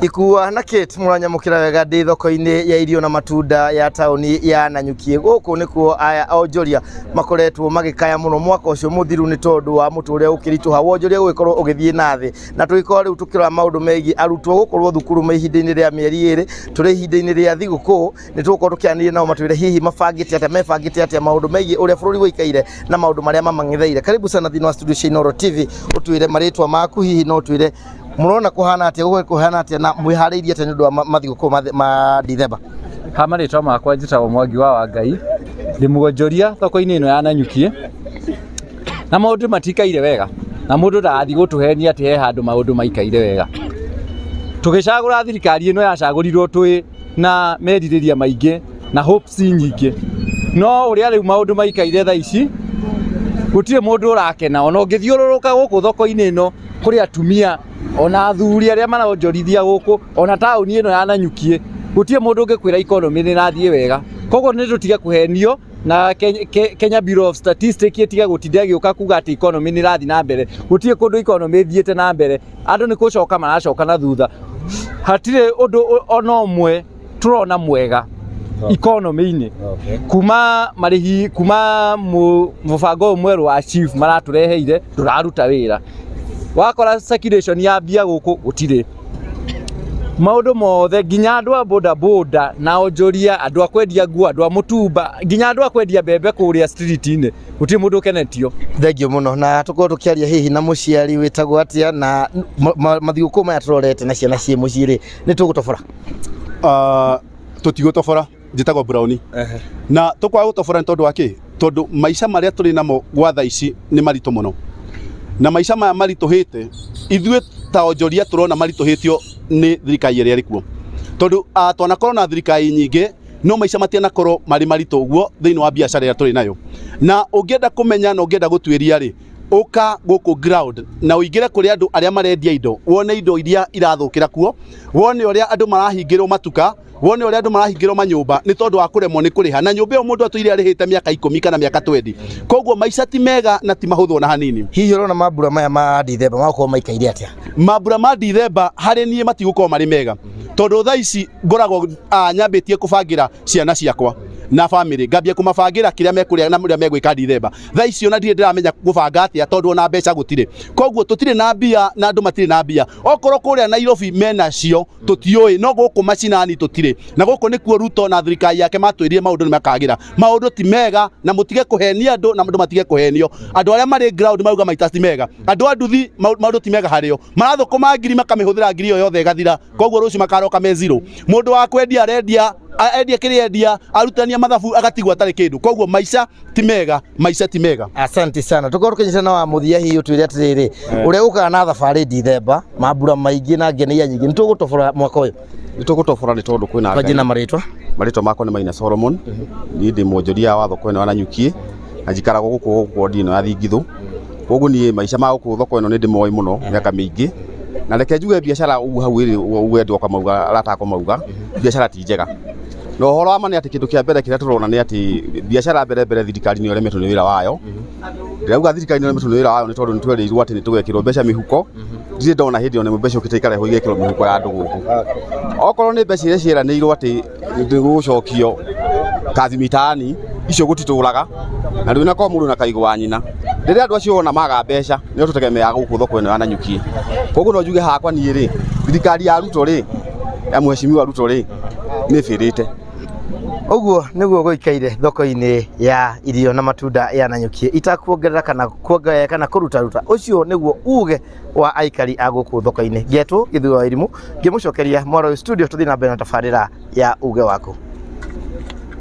Ikua na Kate muranyamukira wega ndi thoko-ini ya irio na matunda ya tauni ya Nanyuki. Guku nikuo aya onjoria makoretwo magikaya muno mwaka ucio muthiru ni tondu wa muture ukirituha wonjoria gugikorwo ugithie nathi na tugikorwo riu tukirora maundu megi arutwo gukorwo thukuru mahinda-ini ria mieri iri turi ihinda-ini ria thiguku ni tugukorwo tukianire nao matwire hihi mebangite atia maundu megi uria bururi wikaire na maundu maria mamang'etheire. Karibu sana thini wa studio cia Inooro TV utwire maritwa maku hihi no twire murona kuhana atia kuhana atia na mwihariirie ate ndu wa mathiguku ma Dithemba. Ha maritwa makwa njitagwo Mwangi wa Wangai ndi mugonjoria thoko-ini ino ya Nanyuki na maundu matikaire wega na mundu ndathi gutuhenia ati he handu maundu maikaire wega. Tugicagura thirikari ino yacagurirwo twi na meririria maingi na hopes nyingi, no uria riu maundu maikaire tha ici gutire mundu urakena ona ungithiururuka guku thoko-ini ino kuri atumia ona athuri aria maronjorithia guku ona tauni ino ya Nanyuki gutire mundu ungikwira economy ni rathie wega. Koguo ni tutige kuhenio na Kenya Bureau of Statistics itiga gutinda giuka kuga ati economy ni rathi na mbere. Gutire kundu economy thiete na mbere, andu ni gucoka maracoka na thutha. Hatire undu ona umwe turona mwega economy-ini. Kuma marihi kuma mubango mweru wa chief maratureheire turaruta wira. Wakora circulation ya bia guku gutire maundu mothe nginya andu a boda na onjoria andu akwendia nguo andu a mutumba nginya andu akwendia mbembe kuria street-ini gutire mundu ukenetio. Thengio muno na tukorwo tukiaria hihi na muciari witagwo atia na mathiguku maya turorete na ciana cie muciiri ni tugutobora tutigutobora njitagwo Brown na tukwa gutobora tondu waki tondu maisha maria turi namo gwa tha ici ni marito muno na maisha maya marituhite ithue ta onjoria turona marituhitio ni thirikari iria rikuo tondu twanakorwo na thirikari nyingi no maisha matianakorwo mari marito uguo thiini wa biashara ya turi nayo. Na ungienda kumenya na ungienda gutwiria ri uka guku ground na uingire kuri andu aria marendia indo wone indo iria irathukira kuo, wone uria andu marahingirwo matuka, wone uria andu marahingirwo manyumba ni tondu wa kuremwo ni kuriha na nyumba iyo mundu atuire arihite miaka 10 kana miaka 20. Koguo maisha ti mega na ti mahuthu na hanini. Hihi urona mambura maya ma Dithemba makorwo maikaire atia? Mambura ma Dithemba hari nie matigukorwo mari mega tondu tha ici ngoragwo nyambitie kubangira ciana ciakwa na family ngambia kumabangira kiria mekuria na muria megwika Dithemba. Tha ici ona ndire ndiramenya kubanga atia tondu ona mbeca gutire. Koguo tutire na mbia na andu matire na mbia. Okorwo kuria Nairobi mena cio tutioi no guku macinani tutire. Na guku nikuo Ruto na thirikari yake matwirire maundu ni makagira. Maundu ti mega na mutige kuhenia andu na mundu matige kuhenio. Andu aria mari ground mauga maita ti mega. Andu a nduthi maundu ti mega hario. Marathukuma ngiri makamihuthira ngiri yo yothe gathira. Koguo rucio makaroka me zero. Mundu wa kwendia arendia endia kiria endia arutania mathabu agatigwa atari kindu. Koguo maisha ti mega. Asante sana. Tukorwo tukinyitana wa muthia hiyo twire atiriri uria ukaga na thabari Dithemba mambura maingi na ngeneia nyingi ni tugutobora mwaka uyu. Ni tugutobora ni tondu kwina kwa jina maritwa makwa ni Maina Solomon ni ndi mwonjoria wa thoko ino ya Nanyuki na njikara guku wodi ino ya Thingithu. Koguo ni maisha ma guku thoko ino ni ndi moi muno miaka mingi na reke njuge biashara ugu hau iri ugwendi kwa mauga aratako mauga biashara ti njega. No horo ama ni ati kindu kia mbere kiria turona ni ati biashara mbere thirikari ni uremetwo ni wira wayo. Ndauga thirikari ni uremetwo ni wira wayo ni tondu ni twerirwo ati ni tugekirwo mbeca mihuko. Ndire ndona hindi ona mbeca ukitaikara ho igekirwo mihuko ya andu guku. Okorwo ni mbeca iria ciranirwo ati ndigucokio kazi mitani icio gutituraga na riu nako mundu na kaigo wa nyina riria andu acio ona maga mbeca ni tutegemea guku thoko ino ya Nanyuki. Koguo no njuge hakwa ni ri thirikari ya Ruto ri ya mheshimiwa Ruto ri ni firite. Uguo niguo guikaire thoko-ini ya irio na matunda ya Nanyuki itakuongerera kana kuruta ucio niguo uge wa aikari a guku thoko-ini. Ngetu Githuo Irimu ngimucokeria Mwaro studio tuthina mbere na tabarira ya uge waku.